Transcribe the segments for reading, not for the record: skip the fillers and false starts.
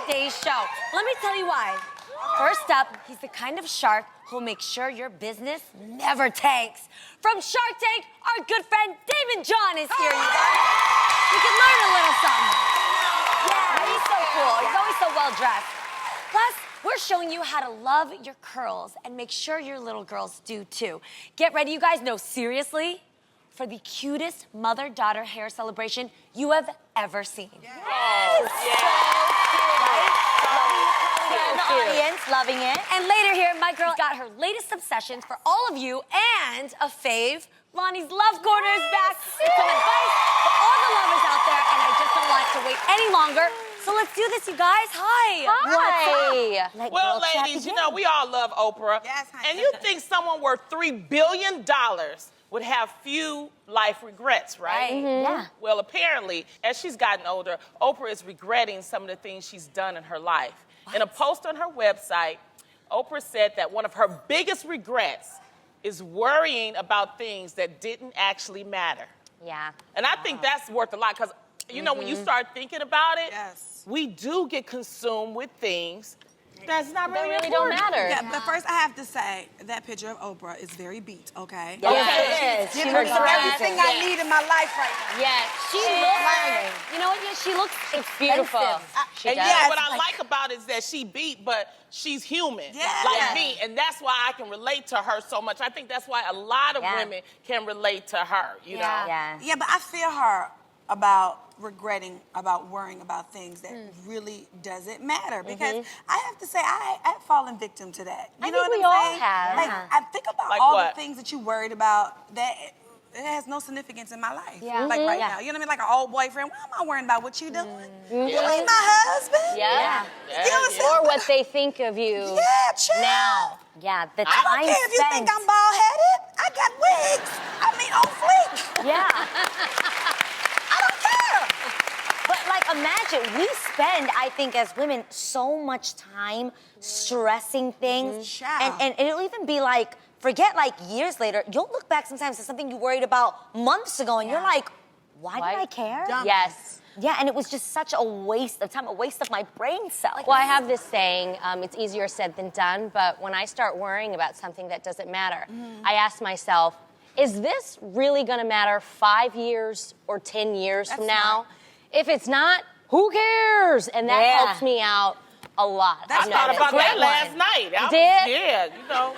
today's show. Let me tell you why. First up, he's the kind of shark who'll make sure your business never tanks. From Shark Tank, our good friend Daymond John is here, you guys. You can learn a little something. Yeah, he's so cool. He's always so well dressed. Plus, we're showing you how to love your curls and make sure your little girls do too. Get ready, you guys. No, seriously, for the cutest mother-daughter hair celebration you have ever seen. Yes. In the audience, loving it. And later here, my girl got her latest obsessions for all of you and a fave. Lonnie's Love Corner is back with some advice for all the lovers out there, and I just don't want to wait any longer. So let's do this, you guys. Hi. Hi. Well, ladies, you know, we all love Oprah. Yes, honey. And you think someone worth $3 billion would have few life regrets, right? Yeah. Well, apparently, as she's gotten older, Oprah is regretting some of the things she's done in her life. In a post on her website, Oprah said that one of her biggest regrets is worrying about things that didn't actually matter. Yeah. And I think that's worth a lot because, you know, when you start thinking about it, Yes. we do get consumed with things that's not really really don't important. matter. Yeah, but first I have to say that picture of Oprah is very beat, okay? Yes. She looks everything I need in my life right now. Yes. She looks, you know what? Yeah, she looks beautiful. She And does. yeah, what I like about it is that she beat, but she's human, like me. And that's why I can relate to her so much. I think that's why a lot of women can relate to her, you know? Yeah. Yeah, but I feel her about regretting, about worrying about things that really doesn't matter. Because I have to say, I've fallen victim to that. You know think what we I'm all saying? have. Like, I think about Like all what? the things that you worried about that it has no significance in my life. Yeah. Like right now. You know what I mean? Like an old boyfriend. Why am I worrying about what you doing? You ain't my husband. Yeah. You know what I'm saying? Or what they think of you Yeah, chill. now. Yeah, the I time don't care if you spent. think I'm bald-headed. I got wigs. I mean, on fleek. Yeah. I don't care. But like, imagine, we spend, I think, as women, so much time stressing things. Child. And it'll even be like, forget like years later, you'll look back sometimes to something you worried about months ago, and you're like, why did I care? Dumb. Yes. Yeah, and it was just such a waste of time, a waste of my brain cells. Well, I have this saying, it's easier said than done, but when I start worrying about something that doesn't matter, I ask myself, is this really gonna matter 5 years or 10 years from now? If it's not, who cares? And that helps me out a lot. That's I thought about that last night. Yeah, you know.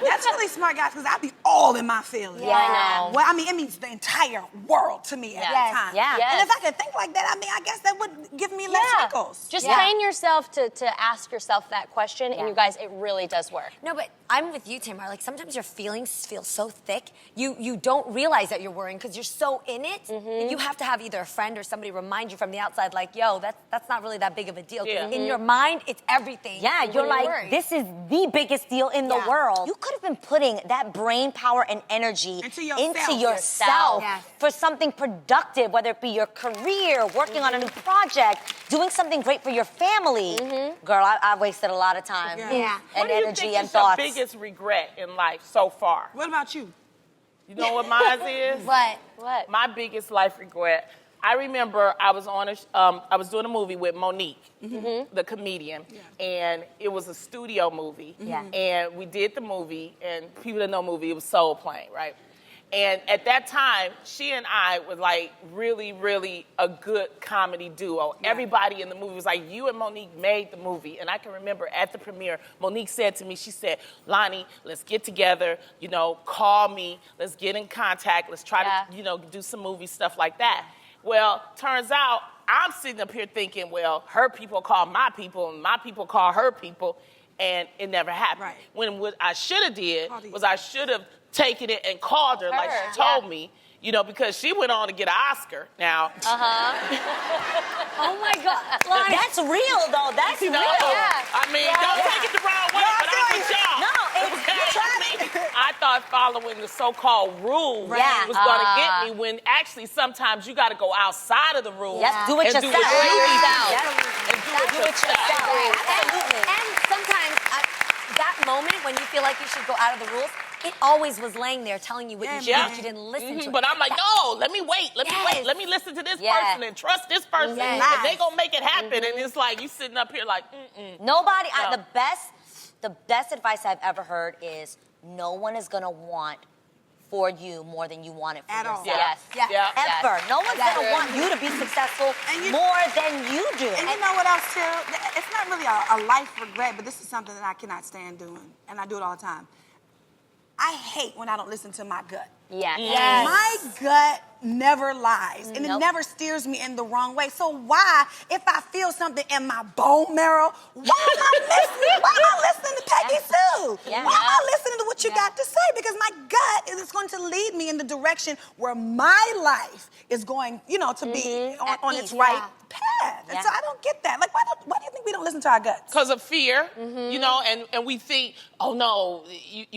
That's really smart, guys, because I be all in my feelings. Yeah, I know. Well, I mean, it means the entire world to me at that time. Yeah. Yes. And if I could think like that, I mean, I guess that would give me less wrinkles. Just train yourself to ask yourself that question, and you guys, it really does work. No, but I'm with you, Tamara. Like, sometimes your feelings feel so thick, you don't realize that you're worrying because you're so in it. And you have to have either a friend or somebody remind you from the outside, like, yo, that's not really that big of a deal. Yeah. In your mind, it's everything. Yeah, you're like, this is the biggest deal in the world. You could have been putting that brain power and energy Into yourself yourself. for something productive, whether it be your career, working on a new project, doing something great for your family. Girl, I've wasted a lot of time and What do you energy think and is thoughts. your biggest regret in life so far? What about you? You know what mine is? What? My biggest life regret. I remember I was on I was doing a movie with Monique, the comedian, and it was a studio movie. And we did the movie, and people that know movie, it was Soul Plane, right? And at that time, she and I was like really, really a good comedy duo. Everybody in the movie was like, you and Monique made the movie. And I can remember at the premiere, Monique said to me, she said, Lonnie, let's get together, you know, call me, let's get in contact, let's try to, you know, do some movie stuff like that. Well, turns out I'm sitting up here thinking, well, her people call my people and my people call her people, and it never happened. Right. When what I should have did was I should have taken it and called her like she told me, you know, because she went on to get an Oscar now. Oh my God. That's real, though. That's You know, real. I mean, don't take it the wrong way, but I'm with y'all. No, I thought following the so-called rules was going to get me when actually sometimes you got to go outside of the rules. do it and yourself. Do it yourself. Yep. And do it yourself. And sometimes that moment when you feel like you should go out of the rules it always was laying there telling you what you should do, but you didn't listen to it. But I'm like, no, let me wait. Let me listen to this person and trust this person. And they gonna make it happen. And it's like, you sitting up here like, Nobody, No. the best advice I've ever heard is no one is gonna want for you more than you want it for At all. yourself. Yeah. Yeah. Yeah. Ever. No one's gonna want you to be successful more than you do. And you know what else, too? It's not really a life regret, but this is something that I cannot stand doing, and I do it all the time. I hate when I don't listen to my gut. Yes. Yes. My gut never lies, and it Nope. never steers me in the wrong way. So why, if I feel something in my bone marrow, why am I listening to Peggy Sue? Yeah. Why am I listening to what you got to say? Because my gut is going to lead me in the direction where my life is going, to be on its right path. And so I don't get that. Like, why do you think we don't listen to our guts? because of fear, and we think, oh no,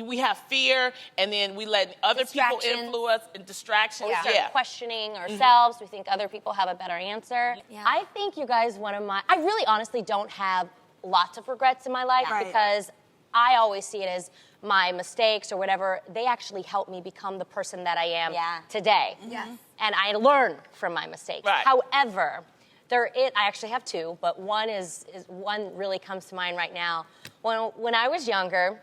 we have fear, and then we let other people Distractions. influence and distractions. We start Yeah. questioning ourselves. We think other people have a better answer. Yeah. I think you guys, I really honestly don't have lots of regrets in my life Right. because I always see it as my mistakes or whatever, they actually help me become the person that I am today. Yes. And I learn from my mistakes. Right. However, I actually have two, but one one really comes to mind right now. When I was younger,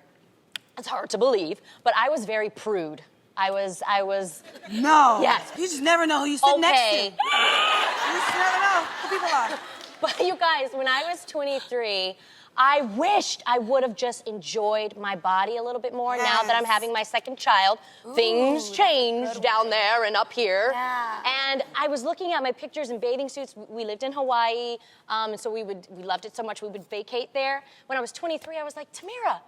it's hard to believe, but I was very prude. I was. No. Yes. You just never know who you sit next to. Okay. You just never know who people are. But you guys, when I was 23, I wished I would have just enjoyed my body a little bit more. Now that I'm Yes. having my second child, things changed down there and up here. Yeah. And I was looking at my pictures in bathing suits. We lived in Hawaii, and so we loved it so much we would vacate there. When I was 23, I was like, Tamira,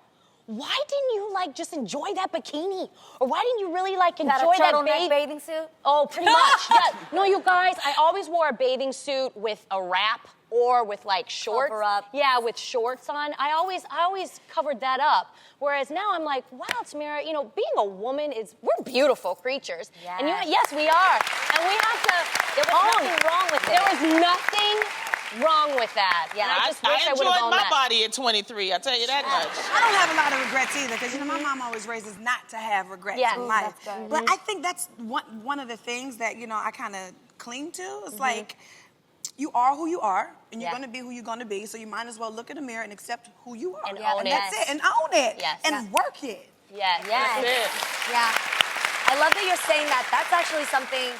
why didn't you just enjoy that bikini? Or why didn't you really enjoy that turtleneck bathing suit? Oh, pretty much. Yeah. No, you guys, I always wore a bathing suit with a wrap or with shorts. Cover up. Yeah, with shorts on. I always covered that up. Whereas now I'm like, wow, Tamira, being a woman we're beautiful creatures. Yes. And yes, we are. And we have to There was nothing wrong with it. There was nothing wrong with that. Yeah, And I just I wish I would have enjoyed owned my that. body at 23. I tell you that much. I don't have a lot of regrets either, because my mom always raises not to have regrets Yeah. in life. that's good. But I think that's one of the things that I kind of cling to. It's like, you are who you are, and you're Yeah. going to be who you're going to be. So you might as well look in the mirror and accept who you are, And own it. that's it, and own it, Yes. and work it. Yes. Yes. That's it. Yeah. I love that you're saying that. That's actually something,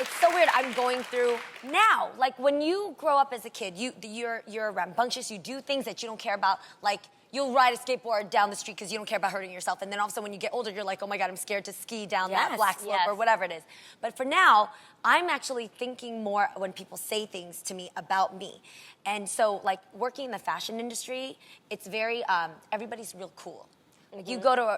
it's so weird I'm going through now. Like when you grow up as a kid, you're rambunctious, you do things that you don't care about, like you'll ride a skateboard down the street because you don't care about hurting yourself. And then all of a sudden when you get older, you're like, oh my God, I'm scared to ski down that Yes. black slope Yes. or whatever it is. But for now, I'm actually thinking more when people say things to me about me. And so working in the fashion industry, it's very, everybody's real cool. Like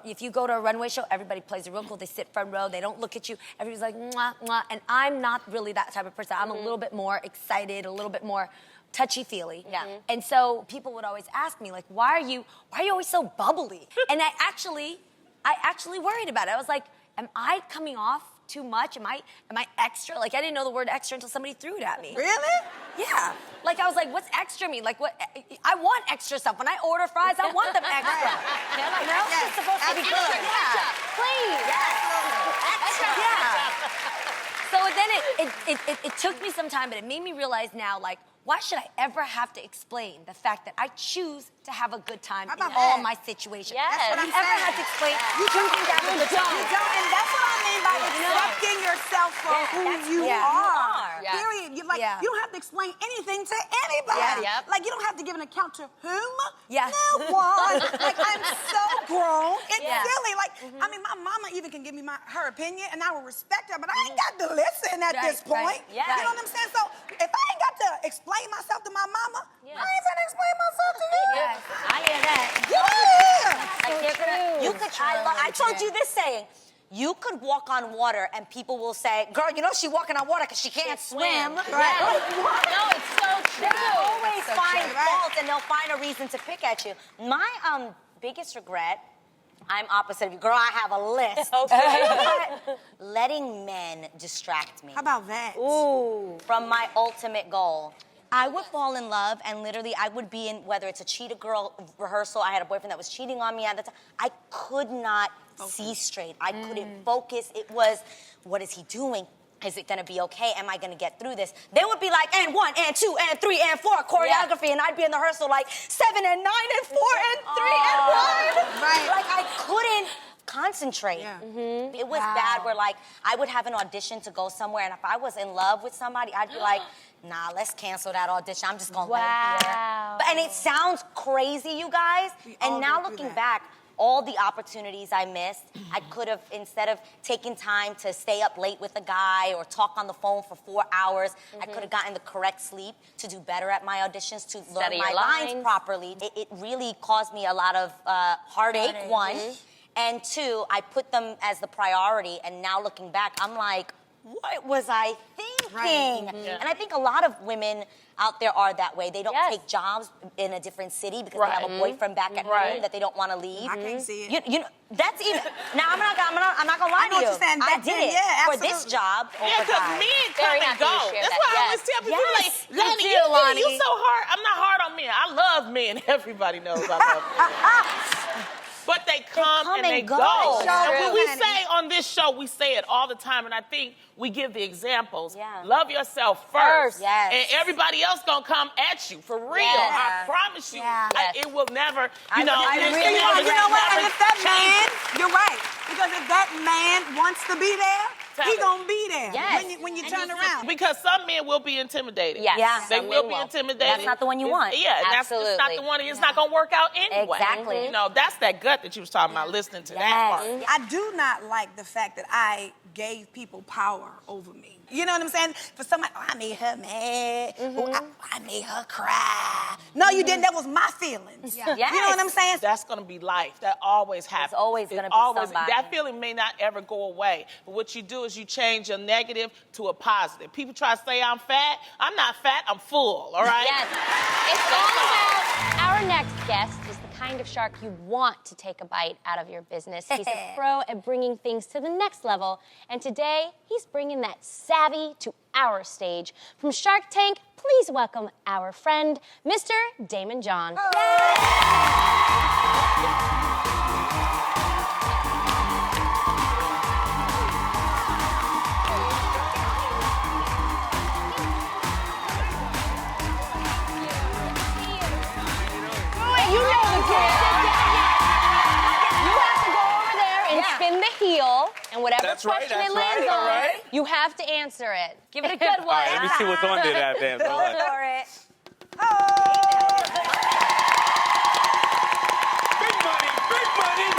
if you go to a runway show, everybody plays it real cool. They sit front row. They don't look at you. Everybody's like, mwah, mwah. And I'm not really that type of person. I'm a little bit more excited, a little bit more touchy-feely. Yeah. And so people would always ask me, why are you always so bubbly? And I actually worried about it. I was like, am I coming off too much? Am I extra? I didn't know the word extra until somebody threw it at me. Really? Yeah. I was like, what's extra mean? What? I want extra stuff. When I order fries, I want them extra. It's supposed to be good. Yeah. Please. Extra. Yeah. So then it took me some time, but it made me realize now, why should I ever have to explain the fact that I choose to have a good time in about all that? my situations? Yes. That's what I'm saying. ever have to explain. You choose to have a good time. You don't, and that's what I mean by accepting yourself for who you Yeah. are. Yes. Period. You Yeah. you don't have to explain anything to anybody. Yeah. Yep. You don't have to give an account to whom? Yeah. No one. I'm so grown. It's Yeah. silly. I mean, my mama even can give me her opinion, and I will respect her, but I ain't got to listen at this point. Right. Yeah. You know what I'm saying? So if I ain't got to explain myself to my mama, I ain't gonna explain myself to you. Yes. I hear that. Yeah. You could. I told you this saying. You could walk on water and people will say, girl, she walking on water because she can't swim. Right. What? No, it's so true. They'll always So find true, right? fault and they'll find a reason to pick at you. My biggest regret, I'm opposite of you. Girl, I have a list. But letting men distract me How about that? from my ultimate goal. I would fall in love, and literally I would be in, whether it's a cheetah girl rehearsal, I had a boyfriend that was cheating on me at the time. I could not see straight. I couldn't focus. It was, what is he doing? Is it gonna be okay? Am I gonna get through this? They would be like, and 1, and 2, and 3, and 4, choreography, and I'd be in the rehearsal like 7, and 9, and 4, and 3, and 1. Right. Like, I couldn't concentrate. Yeah. It was bad where, like, I would have an audition to go somewhere, and if I was in love with somebody, I'd be like, nah, let's cancel that audition. I'm just gonna lay here. And it sounds crazy, you guys. And now looking back, all the opportunities I missed, I could have, instead of taking time to stay up late with a guy or talk on the phone for 4 hours, I could have gotten the correct sleep to do better at my auditions, to learn Study my your lines lines. properly. It really caused me a lot of heartache, one. And two, I put them as the priority, and now looking back, I'm like, what was I thinking? And I think a lot of women out there are that way. They don't take jobs in a different city because they have a boyfriend back at home that they don't want to leave. I can't see it. You know, that's even. Now I'm not gonna lie I know to you. what you're saying. I Back did then, it yeah, for this absolutely. job. Yeah, because overtime. men Very come and happy you go. shared That's that, why I yes. always tell people, Yes. like, Lonnie, too, Lonnie. you so hard. I'm not hard on men. I love men. Everybody knows I love men. But they come and they go. It's And true. when we say on this show, we say it all the time, and I think we give the examples. Yeah. Love yourself first. Yes. And everybody else gonna come at you, for real. Yeah. I promise you. Yeah. It will never, I it really, never- you know what? never And if that change. man, you're right. Because if that man wants to be there, Tell he it. gonna be there Yes. when you turn around. Because some men will be intimidated. Yes. Yeah. They Some will men be will. intimidated. That's not the one you want. Yeah, it's not Absolutely. the one. It's not going to work out anyway. Exactly. You know, that's that gut that you was talking about, listening to that part. I do not like the fact that I gave people power over me. You know what I'm saying? For somebody, oh, I made her mad. Oh, I made her cry. No, you didn't. That was my feelings. Yes. You know what I'm saying? That's going to be life. That always happens. always gonna be somebody. That feeling may not ever go away. But what you do is you change your negative to a positive. People try to say I'm fat. I'm not fat. I'm full, all right? Yes. It's all about our next guest is the kind of shark you want to take a bite out of your business. He's a pro at bringing things to the next level. And today, he's bringing that savvy to our stage. From Shark Tank, please welcome our friend, Mr. Daymond John. You know the drill. You have to go over there and spin the heel, and whatever That's right, question it that's lands right, on, all right. you have to answer it. Give it a good one. All right, let me see what's on there that dance. Hold on. For it. Big money, big money.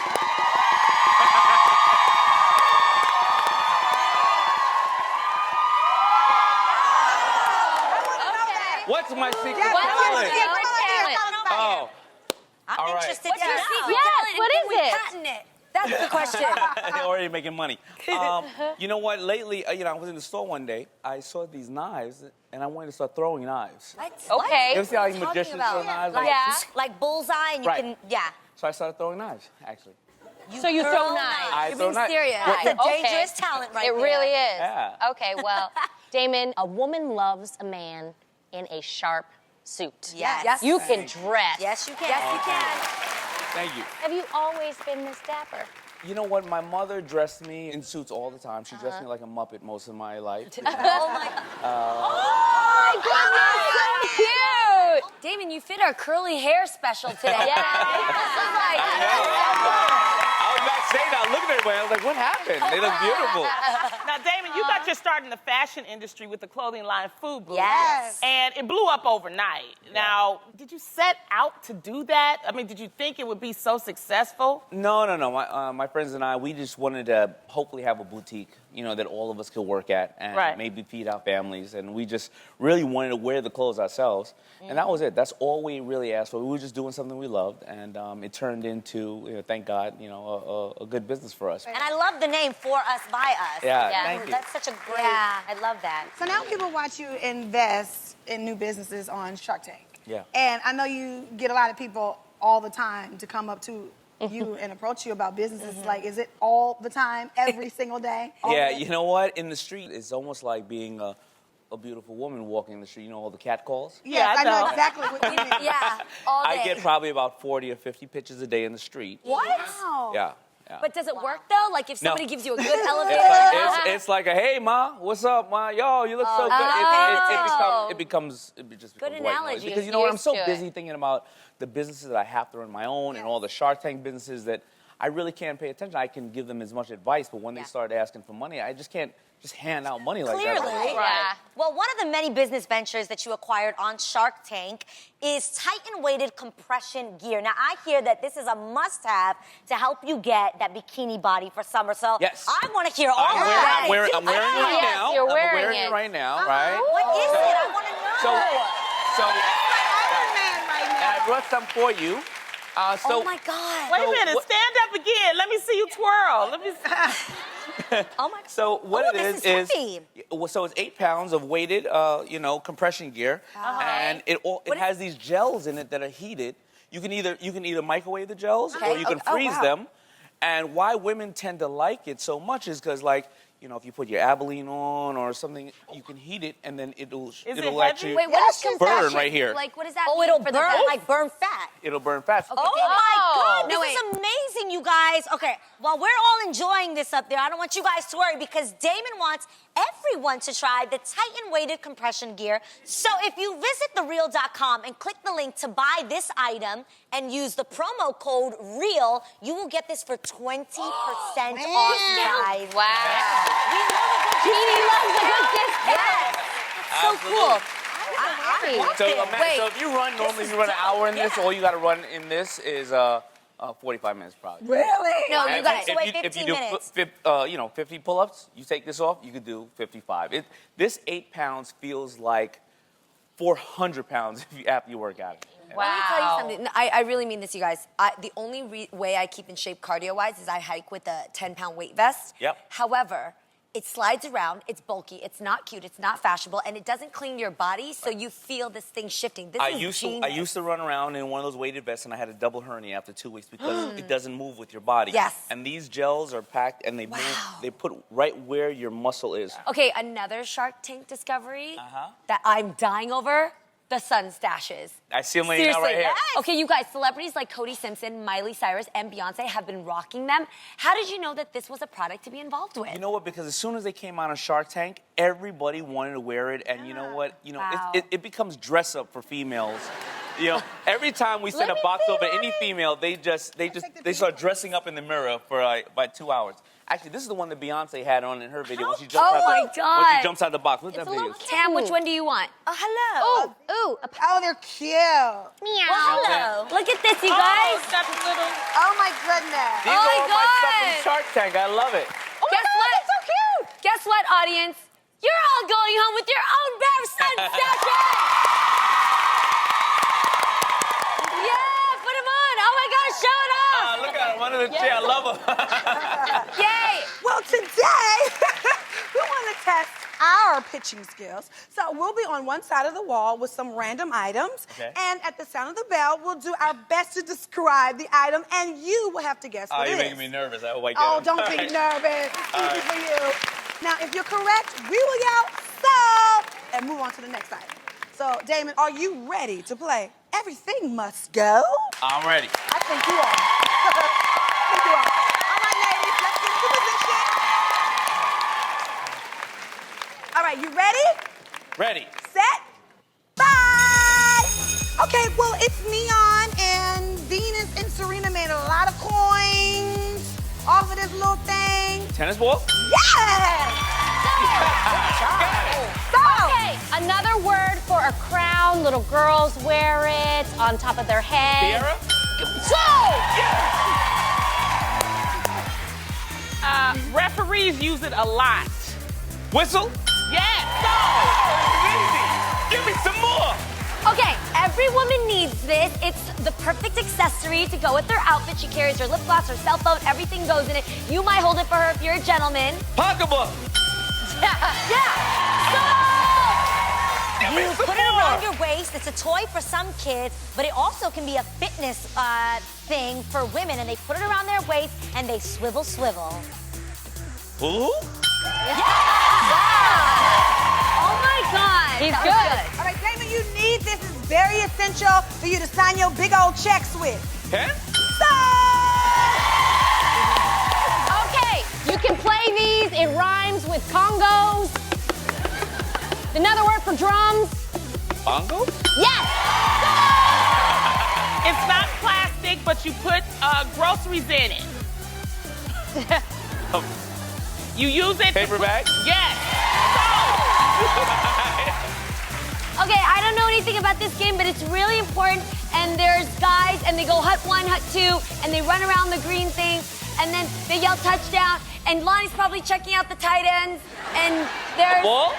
What's my secret Yeah, What's your talent? secret talent? Oh, I'm All right. interested What's to your know. secret Yes, talent? what And is can we it? patent it? That's the question. already making money. You know what? Lately, I was in the store one day. I saw these knives, and I wanted to start throwing knives. Okay. You ever see how What are you magicians talking throw about? knives? Yeah. Like bullseye, and you Right. can, yeah. So I started throwing knives, actually. So you throw throw knives. I You're throw being knives. serious. Well, That's a Okay. dangerous talent right It there. really is. Yeah. Okay, well, Daymond, a woman loves a man in a sharp suit. Yes. Yes. You can dress. Yes, you can. Yes, you can. Thank you. Have you always been this dapper? You know what? My mother dressed me in suits all the time. She dressed me like a Muppet most of my life. Oh my. Oh my goodness, so cute! Daymond, you fit our curly hair special today. I was backstage, I was looking at it, I was like, what happened? They look beautiful. Now, Daymond, you got your start in the fashion industry with the clothing line Food Booth. Yes. And it blew up overnight. Now, did you set out to do that? I mean, did you think it would be so successful? No. My friends and I, we just wanted to hopefully have a boutique, that all of us could work at and Right. maybe feed our families. And we just really wanted to wear the clothes ourselves. And that was it. That's all we really asked for. We were just doing something we loved. And it turned into, thank God, a good business for us. And I love the name For Us, By Us. Yeah, Yeah. thank you. That's such a great. Yeah. I love that. So now people watch you invest in new businesses on Shark Tank. Yeah. And I know you get a lot of people all the time to come up to you and approach you about businesses. Like, is it all the time, every single day? All Yeah, the day? you know what? In the street, it's almost like being a beautiful woman walking the street, you know all the cat calls? Yes, I I know know. exactly what you mean. Yeah, all day. I get probably about 40 or 50 pictures a day in the street. What? Wow. Yeah. But does it work though? Like if No. somebody gives you a good elevator? It's like a hey ma, what's up ma? Yo, you look so good. It just Good becomes white analogy. noise. Because you know what? I'm so Used to it. busy thinking about the businesses that I have to run my own and all the Shark Tank businesses that I really can't pay attention. I can give them as much advice, but when they start asking for money, I just can't just hand out money like that. Clearly. Yeah. Well, one of the many business ventures that you acquired on Shark Tank is Titan-weighted compression gear. Now, I hear that this is a must-have to help you get that bikini body for summer. So Yes. I want to hear all I'm of wearing, that. I'm wearing, I'm wearing it right Yes, now. you're I'm wearing wearing it. it right now, right? What is it? I want to know. So Iron Man right and I now. brought some for you. Oh my God. Wait a So minute, what- stand up again. Let me see you twirl. Let me see. Oh my. So what Oh, it this is is heavy. so it's 8 pounds of weighted, compression gear, and it has these gels in it that are heated. You can either microwave the gels or you can freeze them. And why women tend to like it so much is because if you put your Abilene on or something, you can heat it and then it'll it actually heavy? Wait, what is burn compression? right here. Like, what does that Oh, mean it'll for the burn, fat? like burn fat. It'll burn fat. Oh my God, No, this is amazing, you guys. Okay, while we're all enjoying this up there, I don't want you guys to worry because Daymond wants everyone to try the Titan-weighted compression gear. So if you visit thereal.com and click the link to buy this item and use the promo code REAL, you will get this for 20% off, guys. Wow. We love a good Jeannie loves a good discount. Yes. So cool. So if you run normally, if you run an hour in this, all you got to run in this is 45 minutes probably. Really? No, you And got to it. wait if 15 you do minutes. 50 pull-ups, you take this off, you could do 55. This 8 pounds feels like 400 pounds after you work out. Let me tell you something. No, I really mean this, you guys. The only way I keep in shape cardio-wise is I hike with a 10-pound weight vest. Yep. However, it slides around, it's bulky, it's not cute, it's not fashionable, and it doesn't clean your body, so you feel this thing shifting. This is genius. I used to run around in one of those weighted vests, and I had a double hernia after 2 weeks because it doesn't move with your body. Yes. And these gels are packed, and they move. They put right where your muscle is. Okay, another Shark Tank discovery that I'm dying over, the sun stashes. I see them laying out right here. Okay, you guys, celebrities like Cody Simpson, Miley Cyrus, and Beyonce have been rocking them. How did you know that this was a product to be involved with? You know what? Because as soon as they came out on Shark Tank, everybody wanted to wear it, and you know what? Wow. It becomes dress up for females. Every time we send a box over to any female, they start dressing up in the mirror for by 2 hours. Actually, this is the one that Beyonce had on in her video when she jumps Oh my When God. she jumps out the box. Look at that video. Tam, which one do you want? Oh, hello. Ooh, Oh, they're cute. Well, hello. Look at this, you guys. Oh, got the little. Oh my goodness. These Oh are my all my stuff from God. Shark Tank. I love it. Guess what? That's so cute. Guess what, audience? You're all going home with your own Bev Sun stashes. Yeah, put them on. Oh my gosh, show it off. Look at her, under the chair. I love her. Yay. Well, today, we want to test our pitching skills. So we'll be on one side of the wall with some random items. Okay. And at the sound of the bell, we'll do our best to describe the item, and you will have to guess what it You're is. making me nervous. I hope I get Oh, it. don't All be right. nervous. Easy for you. Now, if you're correct, we will yell, "Stop!" and move on to the next item. So, Daymond, are you ready to play Everything Must Go? I'm ready. I think you are. I think you are. All right, ladies, let's get into position. All right, you ready? Ready. Set. Bye. Okay, well, it's Neon, and Venus and Serena made a lot of coins off of this little thing. Tennis ball? Yes! So, Okay, another word for a crown. Little girls wear it on top of their head. Tiara? Referees use it a lot. Whistle? Yes. Easy. Give me some more. Okay, every woman needs this. It's the perfect accessory to go with their outfit. She carries her lip gloss, her cell phone, everything goes in it. You might hold it for her if you're a gentleman. Pocketbook. You put it around your waist. It's a toy for some kids, but it also can be a fitness thing for women. And they put it around their waist and they swivel, swivel. Who? Oh my God. He's That was good. All right, Daymond, you need this. It's very essential for you to sign your big old checks with. Pen? Okay, you can play these. It rhymes with congos. Another word for drums. Bongo? Yes. It's not plastic, but you put groceries in it. You use it. Paper bag? Yes. Okay, I don't know anything about this game, but it's really important. And there's guys, and they go hut 1, hut 2, and they run around the green thing, and then they yell touchdown. And Lonnie's probably checking out the tight ends. And there's Ball?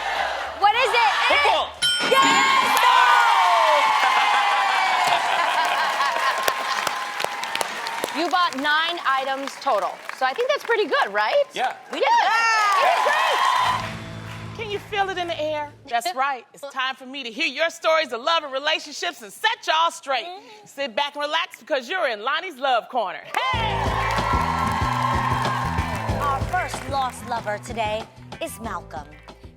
what is it? Football. Yes! You bought 9 items total. So I think that's pretty good, right? Yeah. We did good. You did great. Can you feel it in the air? That's right. It's time for me to hear your stories of love and relationships and set y'all straight. Sit back and relax because you're in Lonnie's Love Corner. Hey! Our first lost lover today is Malcolm.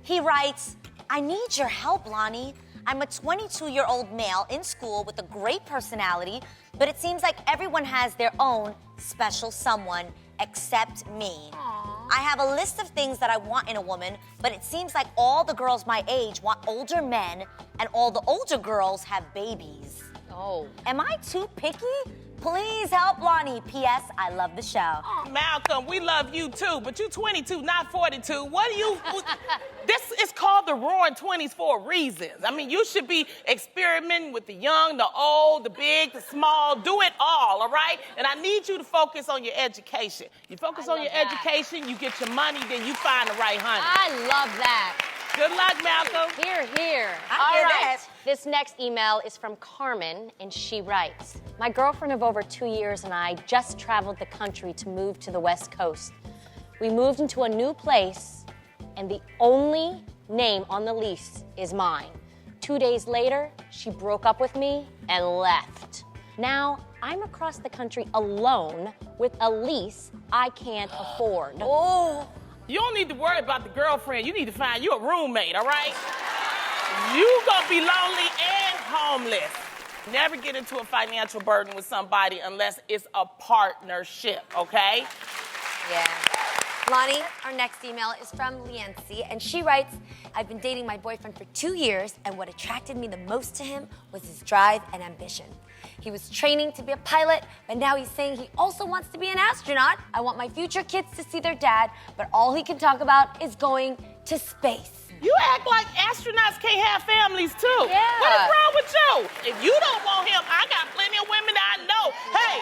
He writes, I need your help, Lonnie. I'm a 22-year-old male in school with a great personality, but it seems like everyone has their own special someone except me. I have a list of things that I want in a woman, but it seems like all the girls my age want older men, and all the older girls have babies. Oh. Am I too picky? Please help Lonnie. P.S. I love the show. Malcolm, we love you too, but you 22, not 42. What do you... This is called the roaring 20s for a reason. I mean, you should be experimenting with the young, the old, the big, the small. Do it all right? And I need you to focus on your education. You focus on your education, you get your money, then you find the right honey. I love that. Good luck, Malcolm. Here, here. I hear that. This next email is from Carmen, and she writes, my girlfriend of over 2 years and I just traveled the country to move to the West Coast. We moved into a new place, and the only name on the lease is mine. 2 days later, she broke up with me and left. Now, I'm across the country alone with a lease I can't afford. Oh. You don't need to worry about the girlfriend. You need to find you a roommate, all right? You gonna be lonely and homeless. Never get into a financial burden with somebody unless it's a partnership, okay? Yeah. Lonnie, our next email is from Liancy, and she writes, I've been dating my boyfriend for 2 years, and what attracted me the most to him was his drive and ambition. He was training to be a pilot, but now he's saying he also wants to be an astronaut. I want my future kids to see their dad, but all he can talk about is going to space. You act like astronauts can't have families too. Yeah. What is wrong with you? If you don't want him, I got plenty of women that I know. Hey.